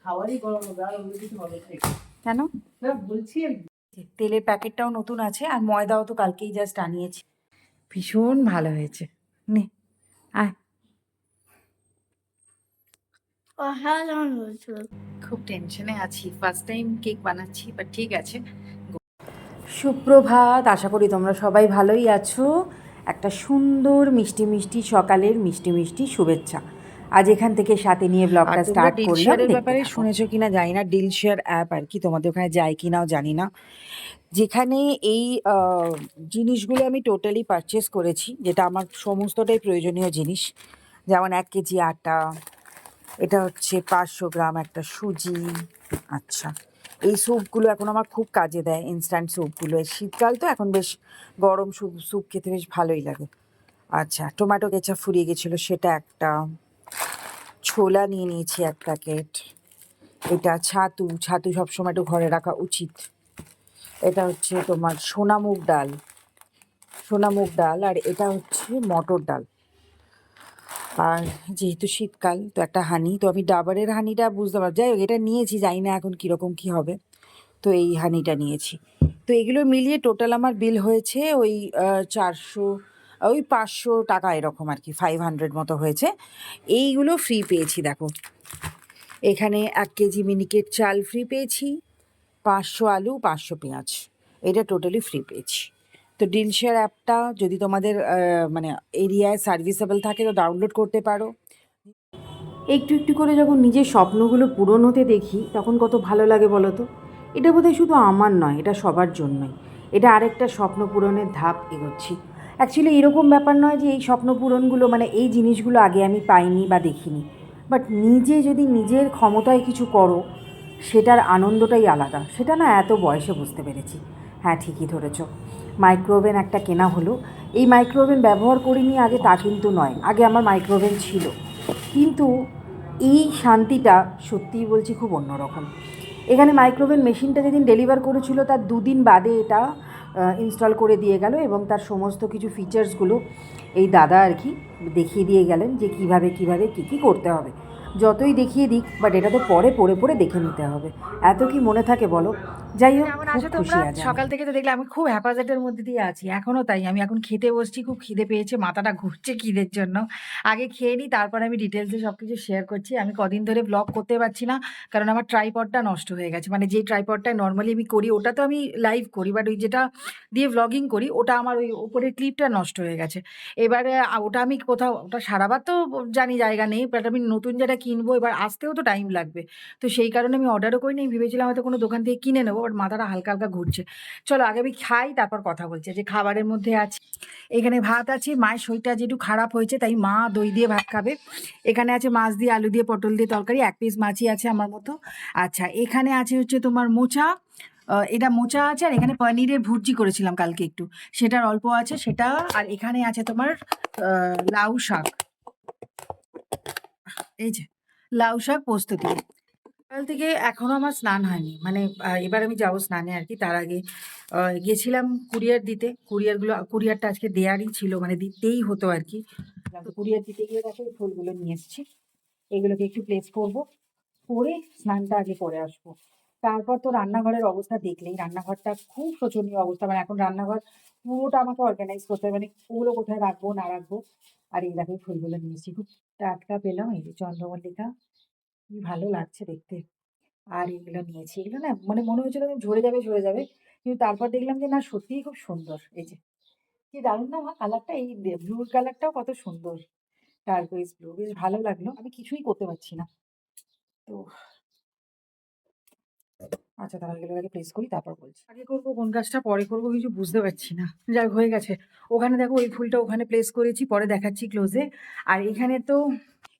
খাওয়ারই গরম হবে, আর অন্য কিছু হবে না। কেন? বলছি তেলের প্যাকেটটাও নতুন আছে, আর ময়দাও তো কালকেই জাস্ট আনিয়েছি। ভীষণ ভালো হয়েছে। নে আয়। অসাধারণ হয়েছিল। খুব টেনশনে আছি, ফার্স্ট টাইম কেক বানাচ্ছি, বাট ঠিক আছে। সুপ্রভাত, আশা করি তোমরা সবাই ভালোই আছো। একটা সুন্দর মিষ্টি মিষ্টি সকালের মিষ্টি মিষ্টি শুভেচ্ছা আজ এখান থেকে সাথে নিয়ে ব্লগটা স্টার্ট করলাম। ডিলশেয়ারের ব্যাপারে শুনেছো কিনা জানি না, ডিলশেয়ার অ্যাপ আর কি, তোমাদের ওখানে যায় কিনাও জানি না, যেখানে এই জিনিসগুলো আমি টোটালি পারচেস করেছি, যেটা আমার সমস্তটাই প্রয়োজনীয় জিনিস। যেমন 1 কেজি আটা, এটা হচ্ছে 500 গ্রাম একটা সুজি। আচ্ছা, এই স্যুপগুলো এখন আমার খুব কাজে দেয়, ইনস্ট্যান্ট স্যুপগুলো। শীতকাল তো এখন বেশ গরম স্যুপ স্যুপ খেতে বেশ ভালোই লাগে। আচ্ছা, টমেটো কেচাপ ফুরিয়ে গেছিলো, সেটা একটা। ছোলা নিয়ে নিয়েছি 1 প্যাকেট। এটা ছাতু, ছাতু সবসময় একটু ঘরে রাখা উচিত। এটা হচ্ছে তোমার সোনা মুগ ডাল, সোনা মুগ ডাল, আর এটা হচ্ছে মটর ডাল। আর যেহেতু শীতকাল তো একটা হানি, তো আমি ডাবরের হানিটা বুঝতে পারছি, যাই হোক এটা নিয়েছি, জানি না এখন কীরকম কী হবে। তো এই হানিটা নিয়েছি। তো এগুলো মিলিয়ে টোটাল আমার বিল হয়েছে ওই 400, ওই 500 টাকা এরকম আর কি, 500 মতো হয়েছে। এইগুলো ফ্রি পেয়েছি দেখো, এখানে 1 কেজি মিনিকেট চাল ফ্রি পেয়েছি, 500 আলু, 500 পেঁয়াজ, এটা টোটালি ফ্রি পেয়েছি। তো ডিলশেয়ার অ্যাপটা যদি তোমাদের মানে এরিয়ায় সার্ভিসেবল থাকে তো ডাউনলোড করতে পারো। একটু একটু করে যখন নিজের স্বপ্নগুলো পূরণ হতে দেখি তখন কত ভালো লাগে বলো তো। এটা বোধহয় শুধু আমার নয়, এটা সবার জন্যই। এটা আরেকটা স্বপ্ন পূরণের ধাপ এগোচ্ছি। অ্যাকচুয়ালি এরকম ব্যাপার নয় যে এই স্বপ্ন পূরণগুলো মানে এই জিনিসগুলো আগে আমি পাইনি বা দেখিনি, বাট নিজে যদি নিজের ক্ষমতায় কিছু করো সেটার আনন্দটাই আলাদা। সেটা না এত বয়সে বুঝতে পেরেছি। হ্যাঁ, ঠিকই ধরেছ। মাইক্রোওভেন একটা কেনা হলো। এই মাইক্রোওভেন ব্যবহার করিনি আগে তা কিন্তু নয়, আগে আমার মাইক্রোওভেন ছিল, কিন্তু এই শান্তিটা সত্যিই বলছি খুব অন্যরকম। এখানে মাইক্রোওভেন মেশিনটা যেদিন ডেলিভার করেছিল তার 2 দিন বাদে এটা ইনস্টল করে দিয়ে গেল, এবং তার সমস্ত কিছু ফিচার্সগুলো এই দাদা আর কি দেখিয়ে দিয়ে গেলেন যে কীভাবে কী কী করতে হবে। যতই দেখিয়ে দিক, বাট এটা তো পরে পড়ে পড়ে দেখে নিতে হবে, এত কি মনে থাকে বলো। যাই হোক, কেমন খুব আছো খুশি তোমরা? আজ আমি। সকাল থেকে তো দেখলে আমি খুব হ্যাপাজেটের মধ্যে দিয়ে আছি এখনো, তাই আমি এখন খেতে বসছি, খুব খিদে পেয়েছে, মাথাটা ঘুরছে খিদের জন্য। আগে খেয়ে নিই, তারপর আমি ডিটেলসে সবকিছু শেয়ার করছি। আমি কদিন ধরে ব্লগ করতে পারছি না, কারণ আমার ট্রাইপডটা নষ্ট হয়ে গেছে। মানে যে ট্রাইপডটায় নর্মালি আমি করি ওটা তো আমি লাইভ করি, বাট ওই যেটা দিয়ে ভ্লগিং করি ওটা আমার ওই উপরের ক্লিপটা নষ্ট হয়ে গেছে। এবারে ওটা আমি কোথাও, ওটা সারাবার তো জানি জায়গা নেই, বাট আমি নতুন যেটা কিনবো এবার আসতেও তো টাইম লাগবে। তো সেই কারণে আমি অর্ডারও করিনি, ভেবেছিলাম হয়তো কোনো দোকান থেকে কিনে নেবো, বাট মাথাটা হালকা হালকা ঘুরছে। চলো আগে আমি খাই, তারপর কথা বলছি। যে খাবারের মধ্যে আছে, এখানে ভাত আছে, মায়ের শরীরটা যেটু খারাপ হয়েছে তাই মা দই দিয়ে ভাত খাবে। এখানে আছে মাছ দিয়ে, আলু দিয়ে, পটল দিয়ে তরকারি, 1 পিস মাছই আছে আমার মতো। আচ্ছা, এখানে আছে হচ্ছে তোমার মোচা, এটা মোচা আছে, আর এখানে পনিরের ভুর্জি করেছিলাম কালকে একটু, সেটার অল্প আছে সেটা। আর এখানে আছে তোমার লাউ শাক, এই যে লাউ শাক পোস্ত দিয়ে। সকাল থেকে এখনো আমার স্নান হয়নি, মানে এবার আমি যাবো স্নানে আর কি। তার আগে গেছিলাম কুরিয়ার দিতে, কুরিয়ারটা আজকে দেয়ারই ছিল, মানে দিতেই হতো আর কি। তো কুরিয়ার দিতে গিয়ে দেখো এই ফুলগুলো নিয়ে এসেছি, এগুলোকে একটু প্লেস করব, করে স্নানটা আগে করে আসবো। তারপর তো রান্নাঘরের অবস্থা দেখলেই, রান্নাঘরটা খুব শোচনীয় অবস্থা। মানে এখন রান্নাঘর পুরোটা আমাকে অর্গানাইজ করতে হবে, মানে ওগুলো কোথায় রাখবো না রাখবো। আর এই দেখো ফুলগুলো নিয়ে এসেছি, খুব টাটকা পেলাম, এই যে চন্দ্রমল্লিকা, কি ভালো লাগছে দেখতে। আর এগুলো নিয়েছি, এগুলো না মানে মনে হচ্ছিল যে ঝরে যাবে ঝরে যাবে, কিন্তু তারপর দেখলাম যে না, সত্যিই খুব সুন্দর। এই যে কি দারুণ না মা কালারটা, এই ব্লুর কালারটাও কত সুন্দর, টার্কোইজ ব্লু, বেশ ভালো লাগলো। আমি কিছুই করতে পারছি না তো। আচ্ছা, তাহলে এগুলো আগে প্লেস করি, তারপর বলছি। আগে করবো কোন কাজটা পরে করবো কিছু বুঝতে পারছি না। যাই হোক, হয়ে গেছে। ওখানে দেখো ওই ফুলটা ওখানে প্লেস করেছি, পরে দেখাচ্ছি ক্লোজে। আর এখানে তো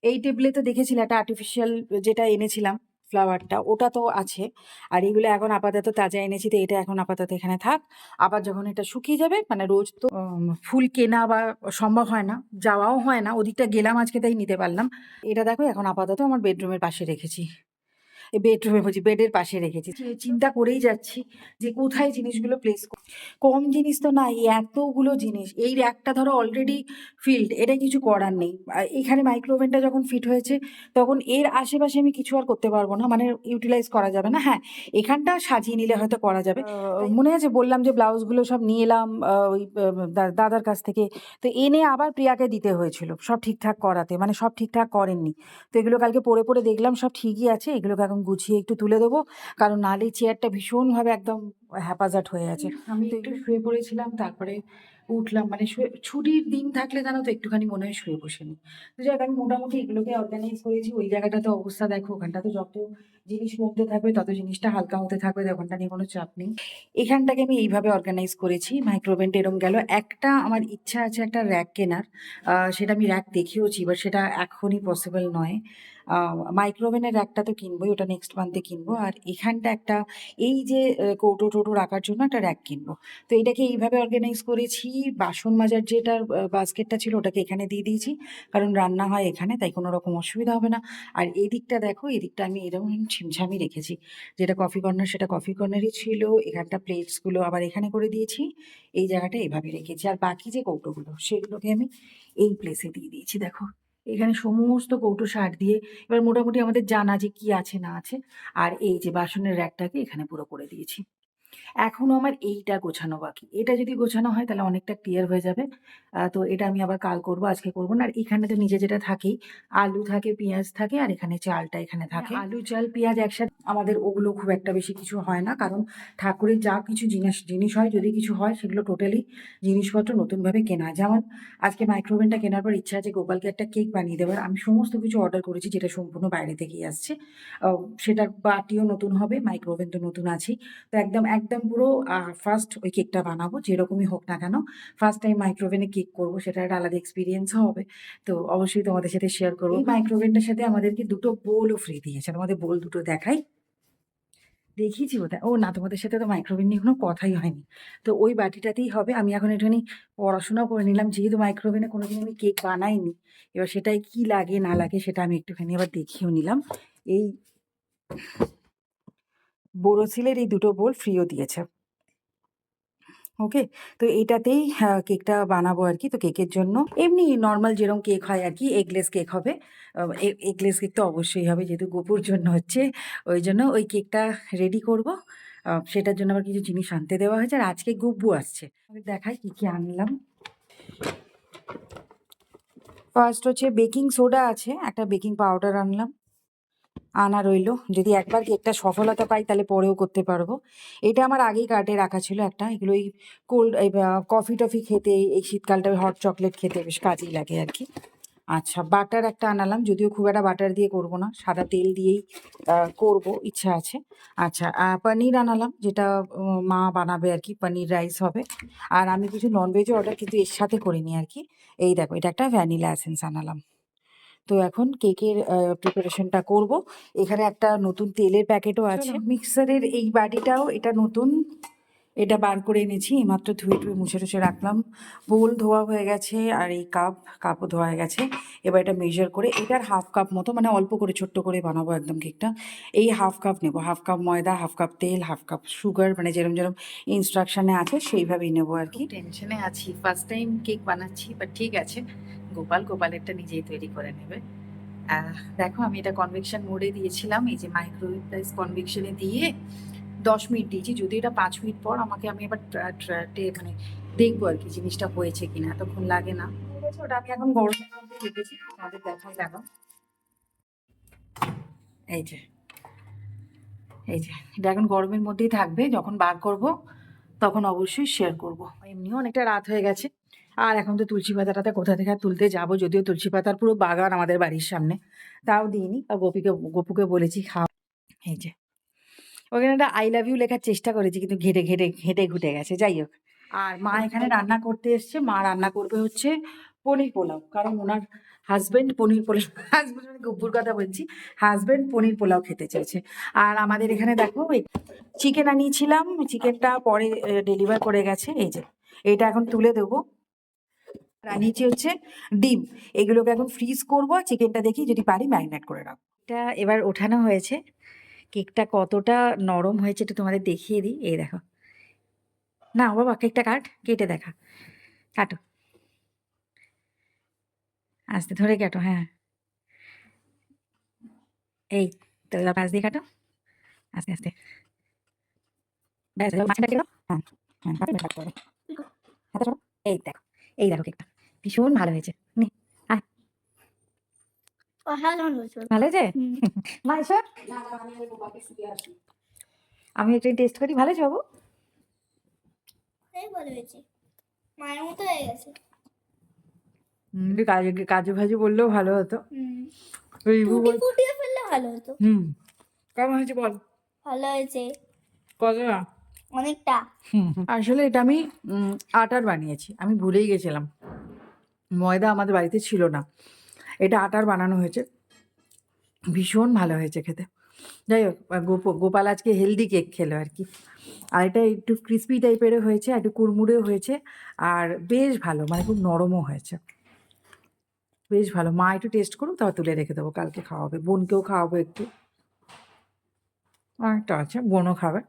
এই টেবিলে তো দেখেছিলে একটা আর্টিফিশিয়াল যেটা এনেছিলাম, ফ্লাওয়ারটা, ওটা তো আছে। আর এগুলো এখন আপাতত তাজা এনেছি, তো এটা এখন আপাতত এখানে থাক। আবার যখন এটা শুকিয়ে যাবে, মানে রোজ তো ফুল কেনা বা সম্ভব হয় না, যাওয়াও হয় না ওদিকটা, গেলাম আজকে তাই নিতে পারলাম। এটা দেখো এখন আপাতত আমার বেডরুমের পাশে রেখেছি। বেডরুমে বলছি, বেডের পাশে রেখেছি। চিন্তা করেই যাচ্ছি যে কোথায় জিনিসগুলো প্লেস। কম জিনিস তো না, এই এতগুলো জিনিস। এই র্যাকটা ধরো অলরেডি ফিল্ড, এটা কিছু করার নেই। এখানে মাইক্রোওভেনটা যখন ফিট হয়েছে তখন এর আশেপাশে আমি কিছু আর করতে পারবো না, মানে ইউটিলাইজ করা যাবে না। হ্যাঁ, এখানটা সাজিয়ে নিলে হয়তো করা যাবে। মনে আছে বললাম যে ব্লাউজগুলো সব নিয়ে এলাম ওই দাদার কাছ থেকে, তো এনে আবার প্রিয়াকে দিতে হয়েছিল সব ঠিকঠাক করাতে, মানে সব ঠিকঠাক করেননি। তো এগুলো কালকে পরে পরে দেখলাম সব ঠিকই আছে, এগুলোকে এখন গুছিয়ে একটু তুলে দেবো, কারণ নালে চেয়ারটা ভীষণভাবে একদম হ্যাপাজার্ট হয়ে আছে। আমি একটু শুয়ে পড়েছিলাম, তারপরে উঠলাম, মানে ছুটির দিন থাকলে জানো তো একটুখানি মনে হয় শুয়ে বসে নি। তো যাই হোক, আমি মোটামুটি এগুলোকে অর্গানাইজ করেছি। ওই জায়গাটাতে অবস্থা দেখো, ওখানটাতে যত জিনিস কমতে থাকবে তত জিনিসটা হালকা হতে থাকবে, ওখানটা নিয়ে কোনো চাপ নেই। এখানটাকে আমি এইভাবে অর্গানাইজ করেছি। মাইক্রোওভেনটা এরম গেল। একটা আমার ইচ্ছা আছে একটা র্যাক কেনার, সেটা আমি র্যাক দেখিয়েওছি, বাট সেটা এখনই পসিবল নয়। মাইক্রোওভেনের র্যাকটা তো কিনবোই, ওটা নেক্সট মান্থে কিনবো। আর এখানটা একটা এই যে কৌটো টোটো রাখার জন্য একটা র্যাক কিনবো। তো এটাকে এইভাবে অর্গানাইজ করেছি। বাসন মাজার যেটার বাস্কেটটা ছিল ওটাকে এখানে দিয়ে দিয়েছি, কারণ রান্না হয় এখানে, তাই কোনো রকম অসুবিধা হবে না। আর এদিকটা দেখো, এদিকটা আমি এরকম ছিমছামি রেখেছি। যেটা কফি কর্নার সেটা কফি কর্নারই ছিল। এখানটা প্লেটসগুলো আবার এখানে করে দিয়েছি, এই জায়গাটা এভাবে রেখেছি। আর বাকি যে কৌটোগুলো সেগুলোকে আমি এই প্লেসে দিয়ে দিয়েছি। দেখো এখানে সমস্ত কৌটো সার দিয়ে, এবার মোটামুটি আমাদের জানা যে কি আছে না আছে। আর এই যে বাসনের র্যাকটাকে এখানে পুরো করে দিয়েছি। এখনো আমার এইটা গোছানো বাকি। এটা যদি গোছানো হয় তাহলে অনেকটা ক্লিয়ার হয়ে যাবে। তো এটা আমি আবার কাল করব, আজকে করব না। আর এখানে তো নিজে যেটা থাকেই, আলু থাকে, পেঁয়াজ থাকে, আর এখানে চালটা এখানে থাকে। আলু, চাল, পেঁয়াজ একসাথে আমাদের ওগুলো খুব একটা বেশি কিছু হয় না, কারণ ঠাকুরের যা কিছু জিনিস হয়, যদি কিছু হয় সেগুলো টোটালি জিনিসপত্র নতুনভাবে কেনা হয়। যেমন আজকে মাইক্রোওভেনটা কেনার পর ইচ্ছা আছে গোপালকে একটা কেক বানিয়ে দেওয়ার। আমি সমস্ত কিছু অর্ডার করেছি, যেটা সম্পূর্ণ বাইরে থেকেই আসছে। সেটার বাটিও নতুন হবে, মাইক্রোওভেন তো নতুন আছেই। তো একদম একদম পুরো ফার্স্ট ওই কেকটা বানাবো, যেরকমই হোক না কেন। ফার্স্ট টাইম মাইক্রোওভেনে কেক করবো, সেটা একটা আলাদা এক্সপিরিয়েন্সও হবে। তো অবশ্যই তোমাদের সাথে শেয়ার করবো। এই মাইক্রোওভেনটার সাথে আমাদেরকে দুটো বোলও ফ্রি দিয়েছে। তোমাদের বোল দুটো দেখাই, দেখিয়েছি বোধহয়। ও না, তোমাদের সাথে তো মাইক্রোওভেন নিয়ে কোনো কথাই হয়নি। তো ওই বাটিটাতেই হবে। আমি এখন একটুখানি পড়াশোনাও করে নিলাম, যেহেতু মাইক্রোওভেনে কোনোদিন আমি কেক বানাইনি। এবার সেটাই কি লাগে না লাগে সেটা আমি একটুখানি আবার দেখিয়েও নিলাম। এই বোরোসিলের এই দুটো বোল ফ্রিও দিয়েছে। ওকে, তো এইটাতেই কেকটা বানাবো আর কি। তো কেকের জন্য এমনি নর্মাল যেরকম কেক হয় আর কি, এগলেস কেক হবে। এগলেস কেক তো অবশ্যই হবে, যেহেতু গোপুর জন্য হচ্ছে। ওই জন্য ওই কেকটা রেডি করব। সেটার জন্য আবার কিছু জিনিস আনতে দেওয়া হয়েছে। আর আজকে গুব্বু আসছে, দেখাই কি কি আনলাম। ফার্স্ট হচ্ছে বেকিং সোডা আছে, একটা বেকিং পাউডার আনলাম, আনা রইলো। যদি একবার কেকটা সফলতা পাই তাহলে পরেও করতে পারবো। এটা আমার আগেই কার্টে রাখা ছিল একটা। এগুলো এই কোল্ড কফি টফি খেতে, এই শীতকালটা হট চকলেট খেতে বেশ কাজেই লাগে আর কি। আচ্ছা, বাটার একটা আনালাম, যদিও খুব একটা বাটার দিয়ে করব না, সাদা তেল দিয়েই করব, ইচ্ছা আছে। আচ্ছা, পনির আনালাম, যেটা মা বানাবে আর কি, পনির রাইস হবে। আর আমি কিছু ননভেজও অর্ডার কিন্তু এর সাথে করিনি আর কি। এই দেখো, এটা একটা ভ্যানিলা এসেন্স আনালাম। তো এখন কেকের প্রিপারেশনটা করব। এখানে একটা নতুন তেলের প্যাকেটও আছে। মিক্সারের এই বাটিটাও এটা নতুন, এটা বার করে এনেছি এইমাত্র, ধুয়ে টুয়ে মুছে টুছে রাখলাম। বোল ধোয়া হয়ে গেছে, আর এই কাপও ধোয়া হয়ে গেছে। এবার এটা মেজার করে, এটার হাফ কাপ মতো, মানে অল্প করে ছোট্ট করে বানাবো একদম কেকটা। এই হাফ কাপ নেব, হাফ কাপ ময়দা, হাফ কাপ তেল, হাফ কাপ সুগার, মানে যেরকম যেরকম ইনস্ট্রাকশনে আছে সেইভাবেই নেবো আর কি। টেনশনে আছি, ফার্স্ট টাইম কেক বানাচ্ছি, বাট ঠিক আছে, গোপালেরটা নিজেই তৈরি করে নেবে। দেখো, আমি এটা কনভেকশন মোডে দিয়েছিলাম, এই যে মাইক্রোওয়েভ প্লাস কনভেকশনে দিয়ে 10 মিনিট দিয়েছি। যদি এটা 5 মিনিট পর আমি আবার মানে দেখবো আর কি জিনিসটা হয়েছে কিনা, এতক্ষণ লাগে না। ঠিক আছে, ওটা আমি এখন গরমের মধ্যে রেখেছি, আমাদের দেখাই দেখো। এই যে এটা এখন গরমের মধ্যেই থাকবে, যখন বার করব তখন অবশ্যই শেয়ার করব। এমনিও অনেকটা রাত হয়ে গেছে, আর এখন তো তুলসী পাতাটাতে কোথা থেকে তুলতে যাব, যদিও তুলসী পাতার পুরো বাগান আমাদের বাড়ির সামনে, তাও দিইনি। আর গপুকে বলেছি খাও। এই যে ওখানে একটা আই লাভ ইউ লেখার চেষ্টা করেছি, কিন্তু ঘেটে ঘুটে গেছে। যাই হোক, আর মা এখানে রান্না করতে এসছে। মা রান্না করবে হচ্ছে পনির পোলাও, কারণ ওনার হাজবেন্ড পনির পোলাও, হাজবেন্ড মানে গব্বুর কথা বলছি, হাজবেন্ড পনির পোলাও খেতে চেয়েছে। আর আমাদের এখানে দেখো, চিকেন আনিয়েছিলাম, চিকেনটা পরে ডেলিভার করে গেছে। এই যে এটা এখন তুলে দেবো। আর আনিয়েছি হচ্ছে ডিম, এগুলোকে এখন ফ্রিজ করবো। চিকেনটা দেখি যদি পারি ম্যারিনেট করে রাখবো। এটা এবার ওঠানো হয়েছে, কেকটা কতটা নরম হয়েছে একটু তোমাদের দেখিয়ে দিই। এই দেখো। না বাবা কেকটা কেটে দেখা। কাটো। আস্তে ধরে কাটো, হ্যাঁ। এই তো এবার পাশ দিয়ে কাটো। আস্তে, আস্তে। ব্যাস এবার মাঝখানটা কেটে দাও। হ্যাঁ, হ্যাঁ, হাতে ধরে কাটতে হবে। হাতে সরাও। এই দেখো কেকটা। ভীষণ ভালো হয়েছে। নে, আয়। অসাধারণ হয়েছে। ভালো হয়েছে? হুম। মা এসো। আমি একটু টেস্ট করি। ভালো হয়েছে বাবু? এই ভালো হয়েছে। মায়ের মতো হয়ে গেছে। একটু কাজু ভাজু বললেও ভালো হতো। রিভু টুটি ফুটিয়ে ফেললে ভালো হতো। কেমন হয়েছে বল? ভালো হয়েছে কতটা? অনেকটা। আসলে এটা আমি আটার বানিয়েছি। আমি ভুলেই গেছিলাম। ময়দা আমাদের বাড়িতে ছিল না। এটা আটার বানানো হয়েছে। ভীষণ ভালো হয়েছে খেতে। যাই হোক, গোপাল আজকে হেলদি কেক খেলো আর কি। আর এটা একটু ক্রিস্পি টাইপেরও হয়েছে, একটু কুড়মুড়েও হয়েছে, আর বেশ ভালো, মানে খুব নরমও হয়েছে। বেশ ভালো। মা একটু টেস্ট করুক, তারপর তুলে রেখে দেবো, কালকে খাওয়াবে। বোনকেও খাওয়াবো একটু। আর একটা আছে, বোনও খাবে।